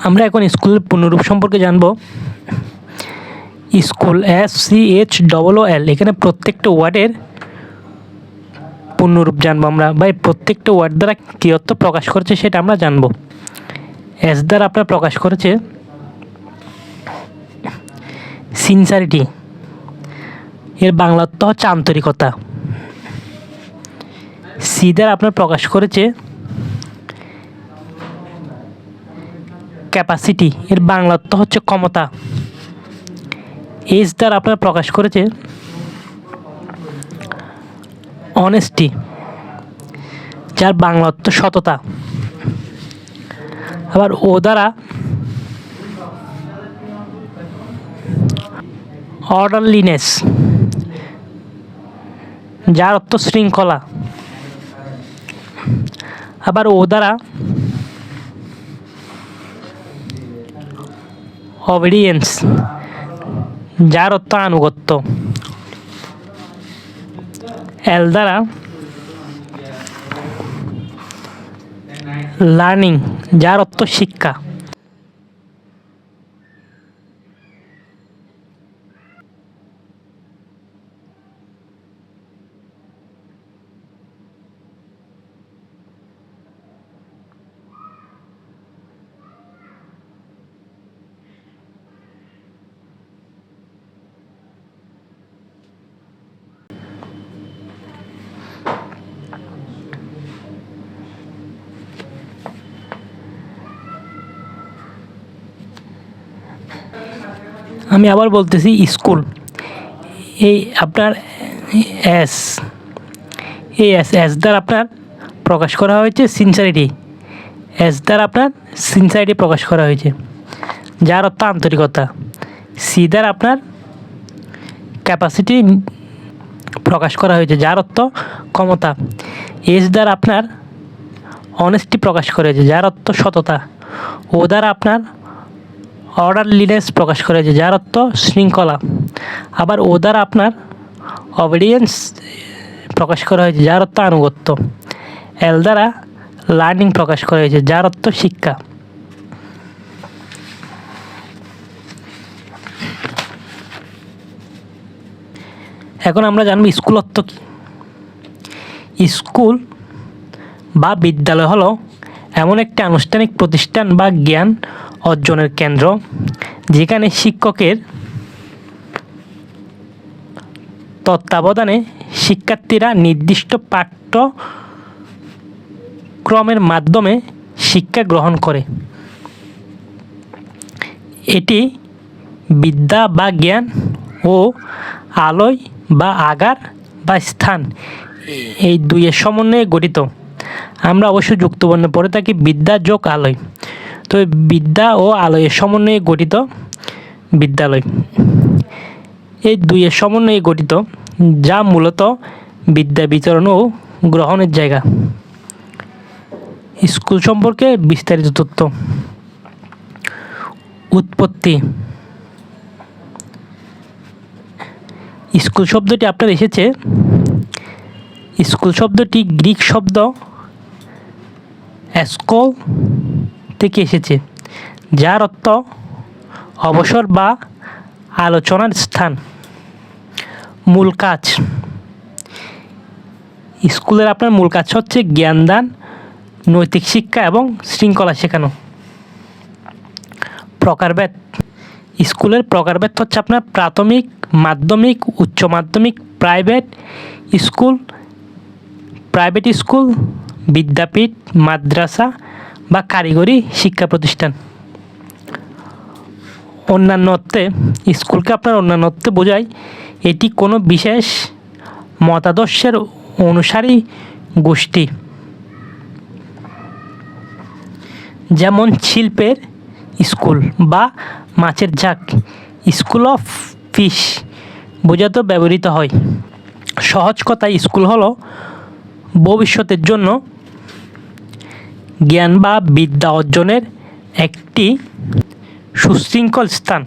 আমরা এখন স্কুলের পূর্ণরূপ সম্পর্কে জানব। স্কুল SCHOOL, এখানে প্রত্যেকটা ওয়ার্ডের পূর্ণরূপ জানবো আমরা, বা প্রত্যেকটা ওয়ার্ড দ্বারা কী অর্থ প্রকাশ করেছে সেটা আমরা জানবো। এস দ্বারা আপনার প্রকাশ করেছে সিনসারিটি, এর বাংলা অর্থ হচ্ছে আন্তরিকতা। সি দ্বারা আপনার প্রকাশ করেছে ক্যাপাসিটি, এর বাংলা অর্থ হচ্ছে ক্ষমতা। এস দ্বারা আপনার প্রকাশ করেছে অনেস্টি, যার বাংলা অর্থ সততা। আবার ও দ্বারা অর্ডারলিনেস, যার অর্থ শৃঙ্খলা। আবার ও দ্বারা অবিডিয়েন্স, যার অর্থ আনুগত্য। এল দ্বারা লার্নিং, যার অর্থ শিক্ষা। আমি আবার বলতেছি, স্কুল এই আপনার এস, এই এস দ্বারা আপনার প্রকাশ করা হয়েছে সিনসারিটি। এস দ্বারা আপনার সিনসারিটি প্রকাশ করা হয়েছে, যার অর্থ আন্তরিকতা। সি দ্বারা আপনার ক্যাপাসিটি প্রকাশ করা হয়েছে, যার অর্থ ক্ষমতা। এস দ্বারা আপনার অনেস্টি প্রকাশ করা হয়েছে, যার অর্থ সততা। ও দ্বারা আপনার অর্ডারলিনেস প্রকাশ করা হয়েছে, যার অর্থ শৃঙ্খলা। আবার ও দ্বারা আপনার অবিডিয়েন্স প্রকাশ করা হয়েছে, যার অর্থ আনুগত্য। এল দ্বারা লার্নিং প্রকাশ করা হয়েছে, যার অর্থ শিক্ষা। এখন আমরা জানব স্কুল অর্থ কী। স্কুল বা বিদ্যালয় হলো এমন একটি আনুষ্ঠানিক প্রতিষ্ঠান বা জ্ঞান অর্জনের কেন্দ্র, যেখানে শিক্ষকের তত্ত্বাবধানে শিক্ষার্থীরা নির্দিষ্ট পাঠ্যক্রমের মাধ্যমে শিক্ষা গ্রহণ করে। এটি বিদ্যা বা জ্ঞান ও আলয় বা আগার বা স্থান, এই দুইয়ের সমন্বয়ে গঠিত। আমরা অবশ্যই যুক্তবর্ণ পড়ে থাকি বিদ্যা যোগ আলয়, তো বিদ্যা ও আলয়ের সমন্বয়ে গঠিত বিদ্যালয়। এই দুইয়ের সমন্বয়ে গঠিত, যা মূলত বিদ্যা বিতরণ ও গ্রহণের জায়গা। স্কুল সম্পর্কে বিস্তারিত তথ্য। উৎপত্তি। স্কুল শব্দটি আপনার এসেছে, স্কুল শব্দটি গ্রিক শব্দ স্কোল থেকে এসেছে, যার অর্থ অবসর বা আলোচনার স্থান। মূল কাজ। স্কুলের আপনার মূল কাজ হচ্ছে জ্ঞানদান, নৈতিক শিক্ষা এবং শৃঙ্খলা শেখানো। প্রকারভেদ। স্কুলের প্রকারভেদ হচ্ছে আপনার প্রাথমিক, মাধ্যমিক, উচ্চ মাধ্যমিক, প্রাইভেট স্কুল, বিদ্যাপীঠ, মাদ্রাসা বা কারিগরি শিক্ষা প্রতিষ্ঠান। অন্যান্য অর্থে স্কুলকে আপনার অন্যান্য অর্থে বোঝায় এটি কোনো বিশেষ মতাদর্শের অনুসারী গোষ্ঠী, যেমন শিল্পের স্কুল বা মাছের ঝাঁক, স্কুল অফ ফিশ বোঝাতে ব্যবহৃত হয়। সহজ কথায় স্কুল হলো ভবিষ্যতের জন্য জ্ঞান বা বিদ্যা অর্জনের একটি সুশৃঙ্খল স্থান।